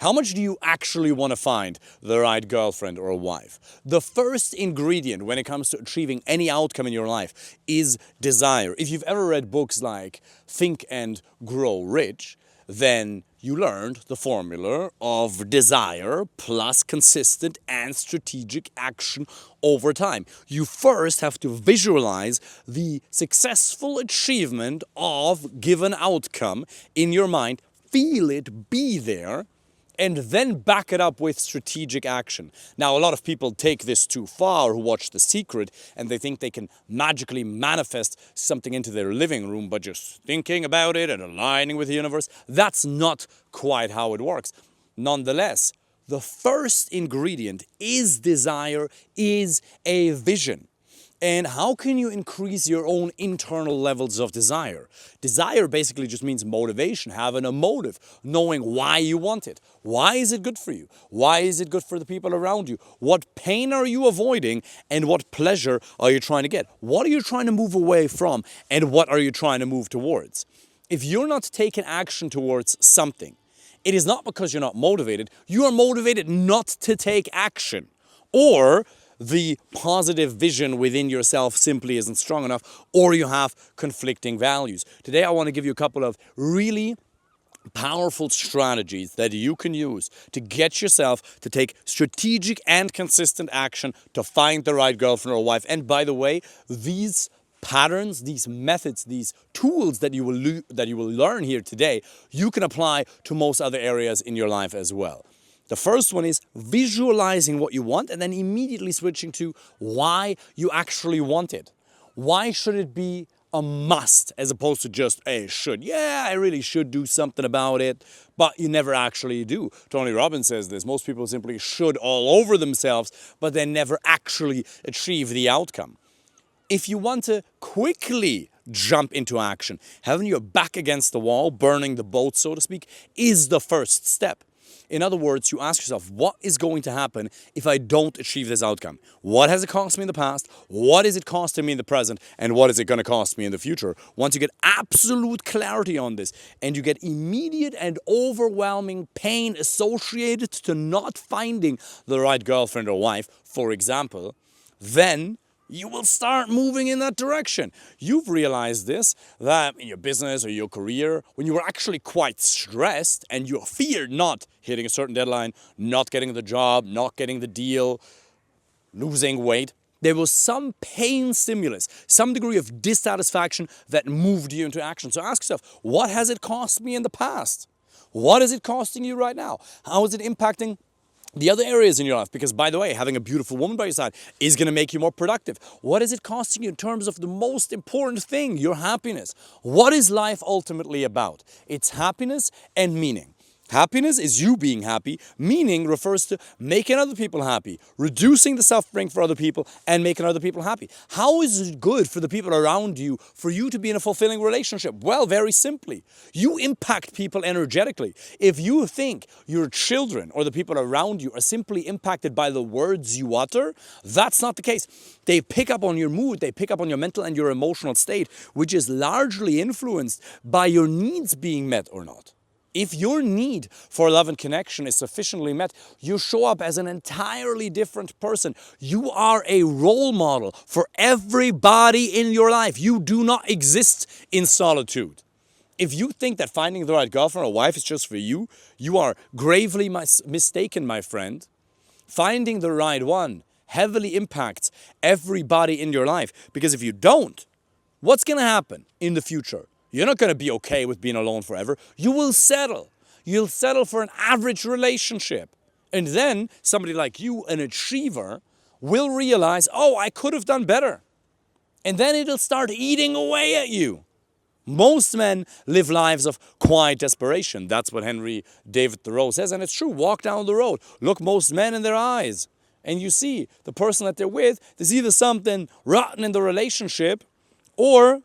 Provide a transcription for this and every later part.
How much do you actually want to find the right girlfriend or wife? The first ingredient when it comes to achieving any outcome in your life is desire. If you've ever read books like Think and Grow Rich, then you learned the formula of desire plus consistent and strategic action over time. You first have to visualize the successful achievement of given outcome in your mind, feel it, be there, and then back it up with strategic action. Now, a lot of people take this too far who watch The Secret, and they think they can magically manifest something into their living room by just thinking about it and aligning with the universe. That's not quite how it works. Nonetheless, the first ingredient is desire, is a vision. And how can you increase your own internal levels of desire? Desire basically just means motivation, having a motive, knowing why you want it. Why is it good for you? Why is it good for the people around you? What pain are you avoiding and what pleasure are you trying to get? What are you trying to move away from and what are you trying to move towards? If you're not taking action towards something, it is not because you're not motivated. You are motivated not to take action, or the positive vision within yourself simply isn't strong enough, or you have conflicting values. Today I want to give you a couple of really powerful strategies that you can use to get yourself to take strategic and consistent action to find the right girlfriend or wife. And by the way, these patterns, these methods, these tools that you will learn here today, you can apply to most other areas in your life as well. The first one is visualizing what you want and then immediately switching to why you actually want it. Why should it be a must as opposed to just a should? Yeah, I really should do something about it, but you never actually do. Tony Robbins says this. Most people simply should all over themselves, but they never actually achieve the outcome. If you want to quickly jump into action, having your back against the wall, burning the boat, so to speak, is the first step. In other words, you ask yourself, what is going to happen if I don't achieve this outcome? What has it cost me in the past? What is it costing me in the present? And what is it going to cost me in the future? Once you get absolute clarity on this and you get immediate and overwhelming pain associated to not finding the right girlfriend or wife, for example, then you will start moving in that direction. You've realized this, that in your business or your career, when you were actually quite stressed and you feared not hitting a certain deadline, not getting the job, not getting the deal, losing weight, there was some pain stimulus, some degree of dissatisfaction that moved you into action. So ask yourself, what has it cost me in the past? What is it costing you right now? How is it impacting the other areas in your life? Because, by the way, having a beautiful woman by your side is going to make you more productive. What is it costing you in terms of the most important thing, your happiness? What is life ultimately about? It's happiness and meaning. Happiness is you being happy. Meaning refers to making other people happy, reducing the suffering for other people, and making other people happy. How is it good for the people around you for you to be in a fulfilling relationship? Well, very simply, you impact people energetically. If you think your children or the people around you are simply impacted by the words you utter, that's not the case. They pick up on your mood, they pick up on your mental and your emotional state, which is largely influenced by your needs being met or not. If your need for love and connection is sufficiently met, you show up as an entirely different person. You are a role model for everybody in your life. You do not exist in solitude. If you think that finding the right girlfriend or wife is just for you, you are gravely mistaken, my friend. Finding the right one heavily impacts everybody in your life, because if you don't, what's going to happen in the future? You're not going to be okay with being alone forever. You will settle. You'll settle for an average relationship. And then somebody like you, an achiever, will realize, oh, I could have done better. And then it'll start eating away at you. Most men live lives of quiet desperation. That's what Henry David Thoreau says. And it's true. Walk down the road. Look most men in their eyes. And you see the person that they're with, there's either something rotten in the relationship, or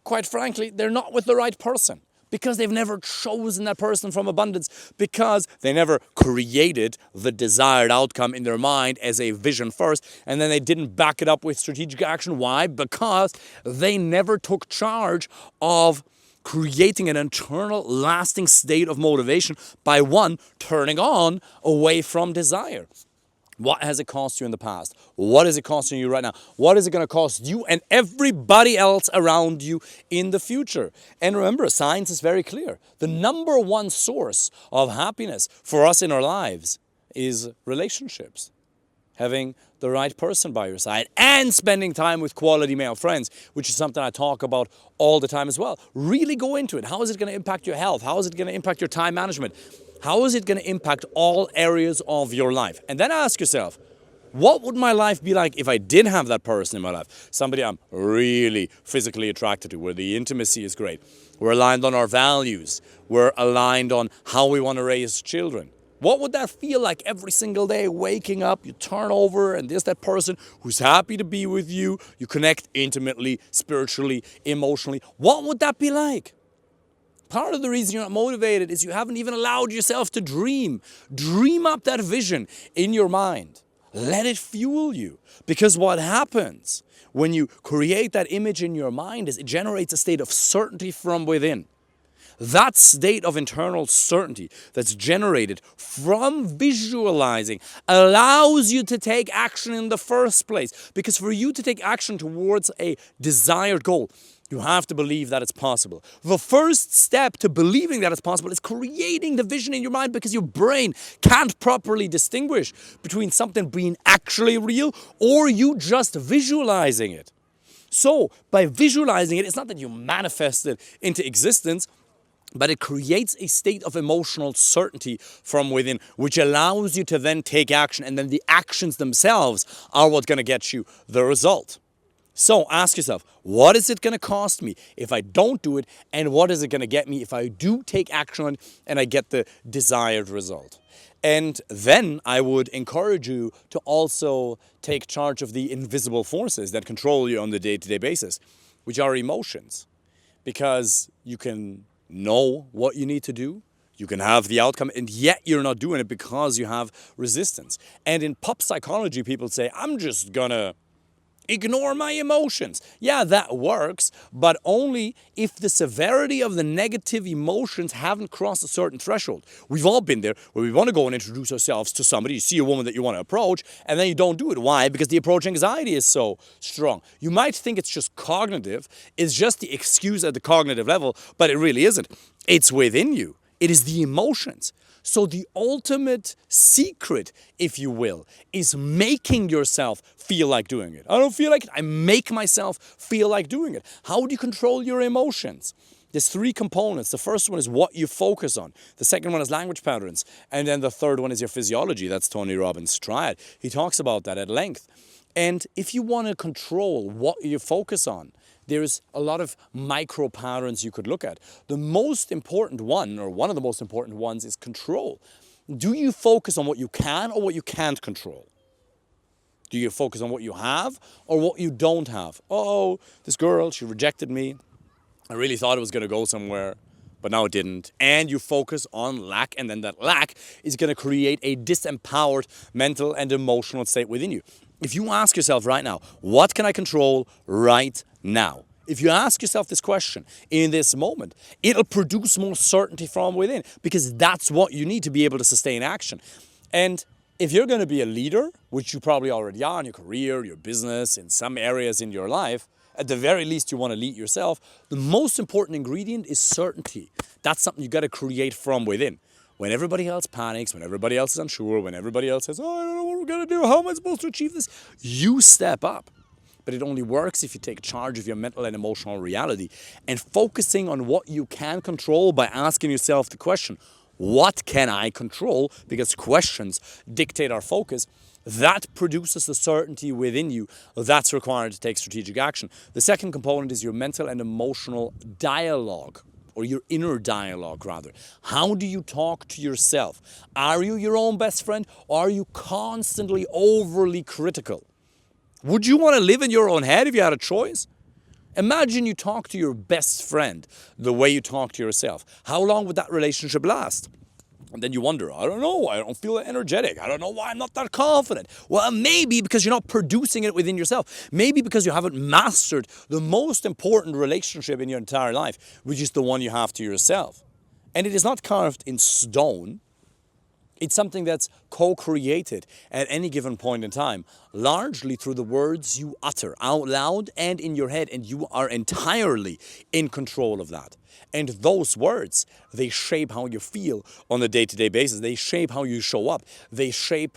quite frankly, they're not with the right person because they've never chosen that person from abundance, because they never created the desired outcome in their mind as a vision first, and then they didn't back it up with strategic action. Why? Because they never took charge of creating an internal lasting state of motivation by one, turning on away from desire. What has it cost you in the past? What is it costing you right now? What is it going to cost you and everybody else around you in the future? And remember, science is very clear. The number one source of happiness for us in our lives is relationships. Having the right person by your side and spending time with quality male friends, which is something I talk about all the time as well. Really go into it. How is it going to impact your health? How is it going to impact your time management? How is it going to impact all areas of your life? And then ask yourself, what would my life be like if I did have that person in my life? Somebody I'm really physically attracted to, where the intimacy is great. We're aligned on our values. We're aligned on how we want to raise children. What would that feel like every single day, waking up, you turn over and there's that person who's happy to be with you. You connect intimately, spiritually, emotionally. What would that be like? Part of the reason you're not motivated is you haven't even allowed yourself to dream. Dream up that vision in your mind. Let it fuel you. Because what happens when you create that image in your mind is it generates a state of certainty from within. That state of internal certainty that's generated from visualizing allows you to take action in the first place. Because for you to take action towards a desired goal, you have to believe that it's possible. The first step to believing that it's possible is creating the vision in your mind, because your brain can't properly distinguish between something being actually real or you just visualizing it. So by visualizing it, it's not that you manifest it into existence, but it creates a state of emotional certainty from within, which allows you to then take action, and then the actions themselves are what's going to get you the result. So ask yourself, what is it going to cost me if I don't do it, and what is it going to get me if I do take action on it and I get the desired result? And then I would encourage you to also take charge of the invisible forces that control you on the day-to-day basis, which are emotions, because you can know what you need to do, you can have the outcome, and yet you're not doing it because you have resistance. And in pop psychology, people say, I'm just gonna ignore my emotions. Yeah, that works, but only if the severity of the negative emotions haven't crossed a certain threshold. We've all been there where we want to go and introduce ourselves to somebody. You see a woman that you want to approach, and then you don't do it. Why? Because the approach anxiety is so strong. You might think it's just cognitive. It's just the excuse at the cognitive level, but it really isn't. It's within you. It is the emotions. So the ultimate secret, if you will, is making yourself feel like doing it. I don't feel like it. I make myself feel like doing it. How do you control your emotions? There's three components. The first one is what you focus on. The second one is language patterns. And then the third one is your physiology. That's Tony Robbins' triad. He talks about that at length. And if you want to control what you focus on, there's a lot of micro patterns you could look at. The most important one, or one of the most important ones, is control. Do you focus on what you can or what you can't control? Do you focus on what you have or what you don't have? Oh, this girl, she rejected me. I really thought it was going to go somewhere, but now it didn't. And you focus on lack, and then that lack is going to create a disempowered mental and emotional state within you. If you ask yourself right now, what can I control right now? If you ask yourself this question in this moment, it'll produce more certainty from within, because that's what you need to be able to sustain action. And if you're going to be a leader, which you probably already are in your career, your business, in some areas in your life, at the very least you want to lead yourself, the most important ingredient is certainty. That's something you got to create from within. When everybody else panics, when everybody else is unsure, when everybody else says, oh, I don't know what we're going to do, how am I supposed to achieve this? You step up. But it only works if you take charge of your mental and emotional reality and focusing on what you can control by asking yourself the question, what can I control? Because questions dictate our focus. That produces the certainty within you that's required to take strategic action. The second component is your mental and emotional dialogue, or your inner dialogue rather. How do you talk to yourself? Are you your own best friend, or are you constantly overly critical? Would you want to live in your own head if you had a choice? Imagine you talk to your best friend the way you talk to yourself. How long would that relationship last? And then you wonder, I don't know, I don't feel energetic. I don't know why I'm not that confident. Well, maybe because you're not producing it within yourself. Maybe because you haven't mastered the most important relationship in your entire life, which is the one you have to yourself. And it is not carved in stone. It's something that's co-created at any given point in time, largely through the words you utter out loud and in your head, and you are entirely in control of that. And those words, they shape how you feel on a day-to-day basis. They shape how you show up. They shape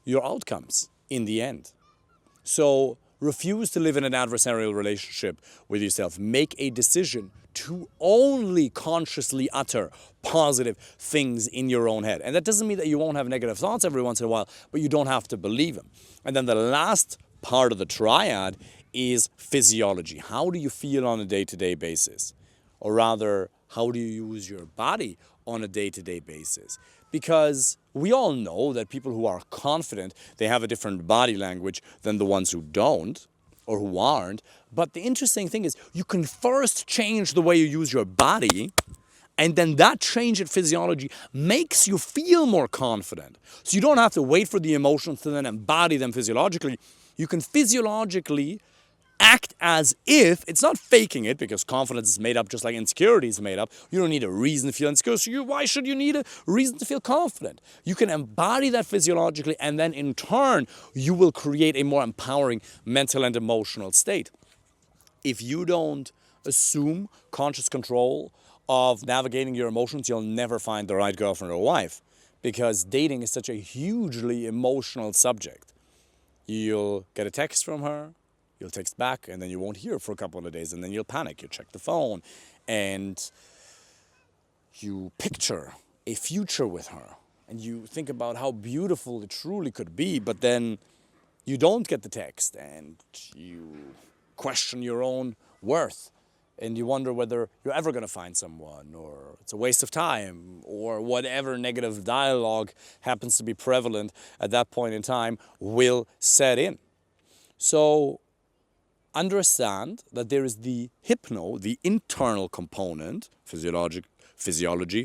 your outcomes in the end. So refuse to live in an adversarial relationship with yourself. Make a decision to only consciously utter positive things in your own head. And that doesn't mean that you won't have negative thoughts every once in a while, but you don't have to believe them. And then the last part of the triad is physiology. How do you feel on a day-to-day basis? Or rather, how do you use your body on a day-to-day basis? Because we all know that people who are confident, they have a different body language than the ones who don't or who aren't. But the interesting thing is you can first change the way you use your body, and then that change in physiology makes you feel more confident. So you don't have to wait for the emotions to then embody them physiologically. You can physiologically act as if, it's not faking it, because confidence is made up just like insecurity is made up. You don't need a reason to feel insecure, so why should you need a reason to feel confident? You can embody that physiologically, and then in turn, you will create a more empowering mental and emotional state. If you don't assume conscious control of navigating your emotions, you'll never find the right girlfriend or wife, because dating is such a hugely emotional subject. You'll get a text from her, you'll text back, and then you won't hear for a couple of days, and then you'll panic. You check the phone, and you picture a future with her, and you think about how beautiful it truly could be, but then you don't get the text, and you question your own worth, and you wonder whether you're ever going to find someone, or it's a waste of time, or whatever negative dialogue happens to be prevalent at that point in time will set in. So understand that there is the the internal component, physiology,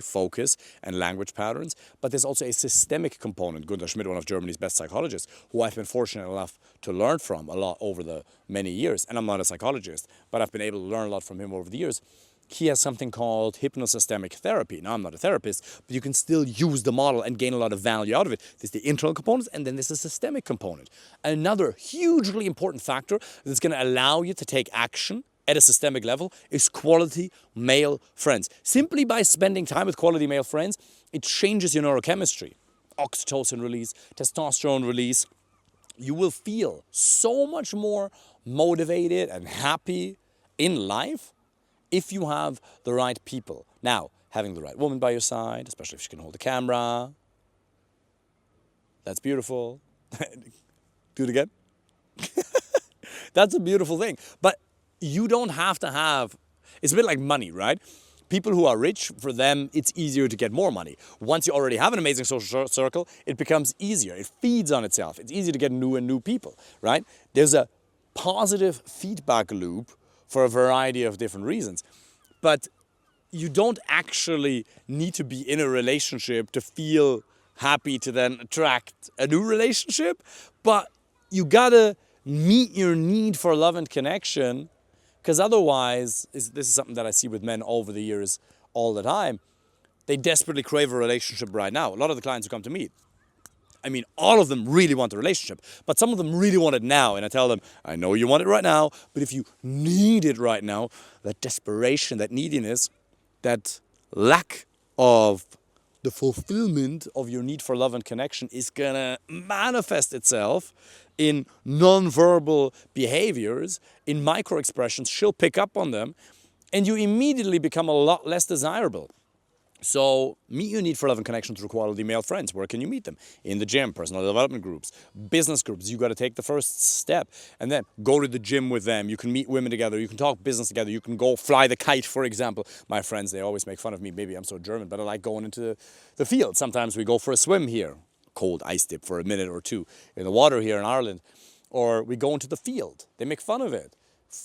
focus, and language patterns, but there's also a systemic component. Gunther Schmidt, one of Germany's best psychologists, who I've been fortunate enough to learn from a lot over the many years, and I'm not a psychologist, but I've been able to learn a lot from him over the years. He has something called hypnosystemic therapy. Now, I'm not a therapist, but you can still use the model and gain a lot of value out of it. There's the internal components, and then there's the systemic component. Another hugely important factor that's going to allow you to take action at a systemic level is quality male friends. Simply by spending time with quality male friends, it changes your neurochemistry. Oxytocin release, testosterone release. You will feel so much more motivated and happy in life if you have the right people. Now, having the right woman by your side, especially if she can hold the camera, that's beautiful. Do it again. That's a beautiful thing. But you don't have to have, it's a bit like money, right? People who are rich, for them, it's easier to get more money. Once you already have an amazing social circle, it becomes easier. It feeds on itself. It's easier to get new people, right? There's a positive feedback loop for a variety of different reasons. But you don't actually need to be in a relationship to feel happy to then attract a new relationship. But you gotta meet your need for love and connection, because otherwise, this is something that I see with men over the years all the time, they desperately crave a relationship right now. A lot of the clients who come to me, I mean, all of them really want the relationship, but some of them really want it now. And I tell them, I know you want it right now, but if you need it right now, that desperation, that neediness, that lack of the fulfillment of your need for love and connection is gonna manifest itself in nonverbal behaviors, in micro expressions. She'll pick up on them, and you immediately become a lot less desirable. So meet your need for love and connection through quality male friends. Where can you meet them? In the gym, personal development groups, business groups. You got to take the first step, and then go to the gym with them. You can meet women together. You can talk business together. You can go fly the kite, for example. My friends, they always make fun of me. Maybe I'm so German, but I like going into the field. Sometimes we go for a swim here, cold ice dip for a minute or two in the water here in Ireland, or we go into the field. They make fun of it.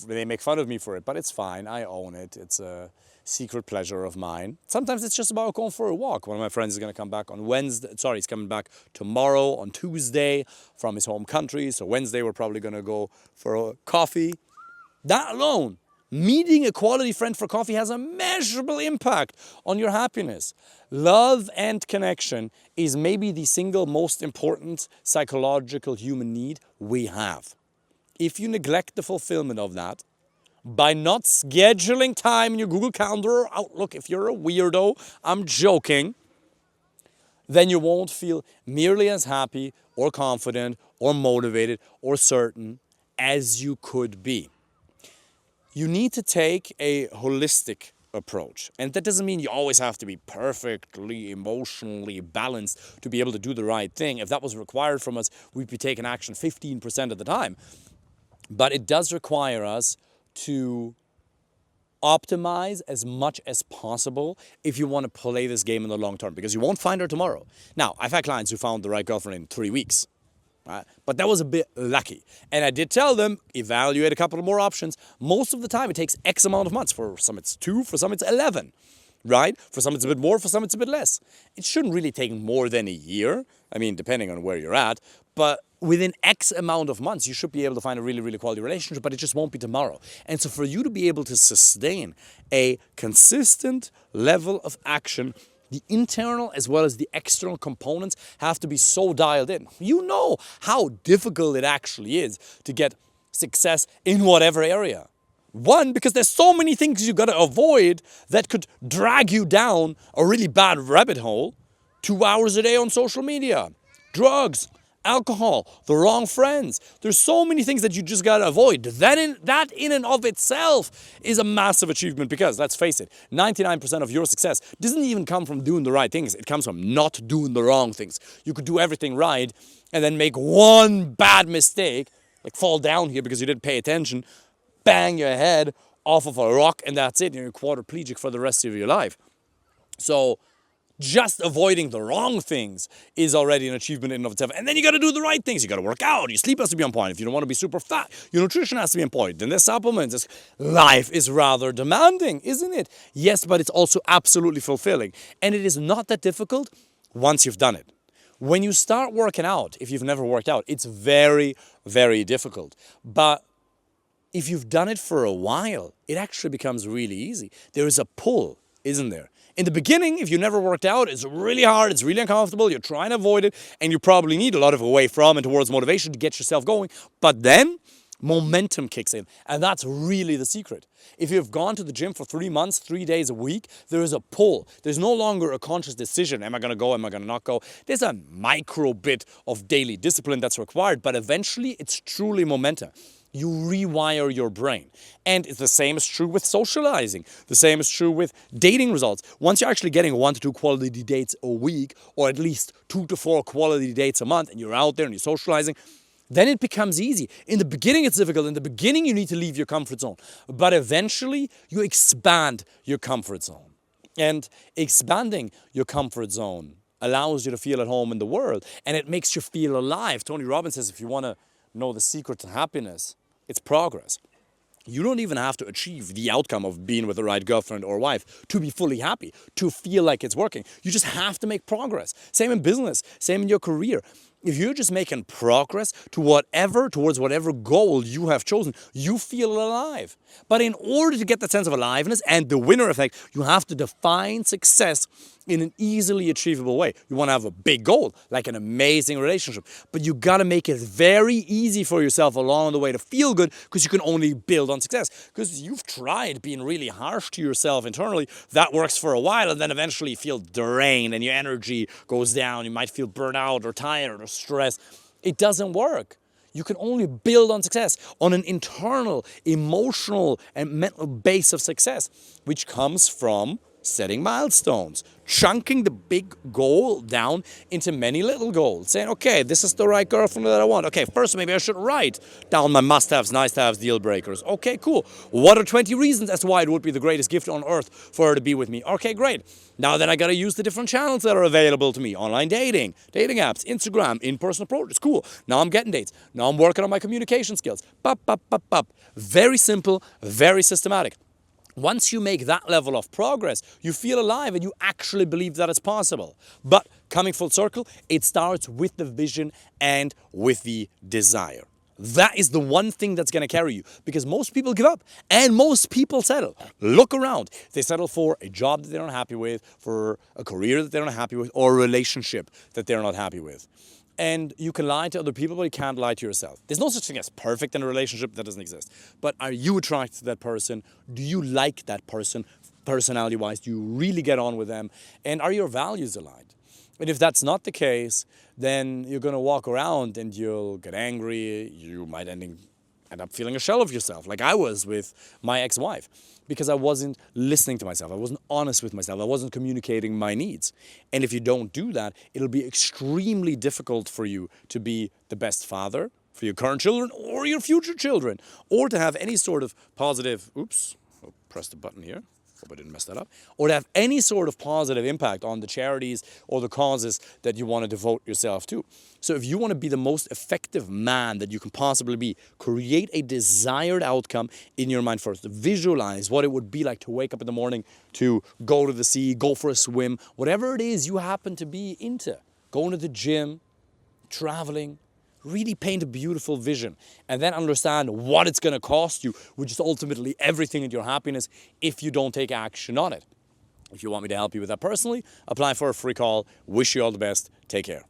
They make fun of me for it, but it's fine. I own it. It's a secret pleasure of mine. Sometimes it's just about going for a walk. One of my friends is going to come back on Wednesday. Sorry, he's coming back tomorrow on Tuesday from his home country. So Wednesday we're probably going to go for a coffee. That alone, meeting a quality friend for coffee has a measurable impact on your happiness. Love and connection is maybe the single most important psychological human need we have. If you neglect the fulfillment of that, by not scheduling time in your Google Calendar or Outlook, if you're a weirdo, I'm joking, then you won't feel nearly as happy or confident or motivated or certain as you could be. You need to take a holistic approach. And that doesn't mean you always have to be perfectly emotionally balanced to be able to do the right thing. If that was required from us, we'd be taking action 15% of the time. But it does require us to optimize as much as possible if you want to play this game in the long term, because you won't find her tomorrow. Now, I've had clients who found the right girlfriend in 3 weeks, right? But that was a bit lucky. And I did tell them, evaluate a couple of more options. Most of the time, it takes X amount of months. For some, it's 2, for some, it's 11, right? For some, it's a bit more, for some, it's a bit less. It shouldn't really take more than a year. I mean, depending on where you're at, but within X amount of months, you should be able to find a really, really quality relationship, but it just won't be tomorrow. And so for you to be able to sustain a consistent level of action, the internal as well as the external components have to be so dialed in. You know how difficult it actually is to get success in whatever area. One, because there's so many things you gotta avoid that could drag you down a really bad rabbit hole. 2 hours a day on social media, drugs, alcohol, the wrong friends. There's so many things that you just gotta avoid. That in and of itself is a massive achievement, because let's face it, 99% of your success doesn't even come from doing the right things. It comes from not doing the wrong things. You could do everything right and then make one bad mistake, like fall down here because you didn't pay attention, bang your head off of a rock, and that's it. You're quadriplegic for the rest of your life. So just avoiding the wrong things is already an achievement in and of itself. And then you got to do the right things. You got to work out. Your sleep has to be on point. If you don't want to be super fat, your nutrition has to be on point. Then there's supplements. Life is rather demanding, isn't it? Yes, but it's also absolutely fulfilling. And it is not that difficult once you've done it. When you start working out, if you've never worked out, it's very, very difficult. But if you've done it for a while, it actually becomes really easy. There is a pull, isn't there? In the beginning, if you never worked out, it's really hard, it's really uncomfortable, you're trying to avoid it, and you probably need a lot of away from and towards motivation to get yourself going. But then, momentum kicks in, and that's really the secret. If you've gone to the gym for 3 months, 3 days a week, there is a pull. There's no longer a conscious decision, am I going to go, am I going to not go? There's a micro bit of daily discipline that's required, but eventually it's truly momentum. You rewire your brain. And the same is true with socializing. The same is true with dating results. Once you're actually getting 1 to 2 quality dates a week, or at least 2 to 4 quality dates a month, and you're out there and you're socializing, then it becomes easy. In the beginning, it's difficult. In the beginning, you need to leave your comfort zone. But eventually, you expand your comfort zone. And expanding your comfort zone allows you to feel at home in the world, and it makes you feel alive. Tony Robbins says, if you want to know the secret to happiness, it's progress. You don't even have to achieve the outcome of being with the right girlfriend or wife to be fully happy, to feel like it's working. You just have to make progress. Same in business, same in your career. If you're just making progress towards whatever goal you have chosen, you feel alive. But in order to get that sense of aliveness and the winner effect, you have to define success in an easily achievable way. You want to have a big goal, like an amazing relationship, but you got to make it very easy for yourself along the way to feel good, because you can only build on success. Because you've tried being really harsh to yourself internally, that works for a while, and then eventually you feel drained and your energy goes down. You might feel burnt out or tired or stressed. It doesn't work. You can only build on success, on an internal, emotional, and mental base of success, which comes from setting milestones, chunking the big goal down into many little goals, saying, okay, this is the right girlfriend that I want. Okay, first maybe I should write down my must-haves, nice-to-haves, deal breakers. Okay, cool. What are 20 reasons as to why it would be the greatest gift on earth for her to be with me? Okay, great. Now then I got to use the different channels that are available to me. Online dating, dating apps, Instagram, in-person approaches. Cool. Now I'm getting dates. Now I'm working on my communication skills. Very simple, very systematic. Once you make that level of progress, you feel alive and you actually believe that it's possible. But coming full circle, it starts with the vision and with the desire. That is the one thing that's going to carry you, because most people give up and most people settle. Look around. They settle for a job that they're not happy with, for a career that they're not happy with, or a relationship that they're not happy with. And you can lie to other people, but you can't lie to yourself. There's no such thing as perfect in a relationship. That doesn't exist. But are you attracted to that person? Do you like that person personality-wise? Do you really get on with them? And are your values aligned? And if that's not the case, then you're going to walk around and you'll get angry. You might end up feeling a shell of yourself, like I was with my ex-wife, because I wasn't listening to myself. I wasn't honest with myself. I wasn't communicating my needs. And if you don't do that, it'll be extremely difficult for you to be the best father for your current children or your future children, or to have any sort of positive, I'll press the button here. Hope I didn't mess that up. Or to have any sort of positive impact on the charities or the causes that you want to devote yourself to. So if you want to be the most effective man that you can possibly be, create a desired outcome in your mind first. Visualize what it would be like to wake up in the morning, to go to the sea, go for a swim, whatever it is you happen to be into. Going to the gym, traveling. Really paint a beautiful vision, and then understand what it's going to cost you, which is ultimately everything in your happiness, if you don't take action on it. If you want me to help you with that personally, apply for a free call. Wish you all the best. Take care.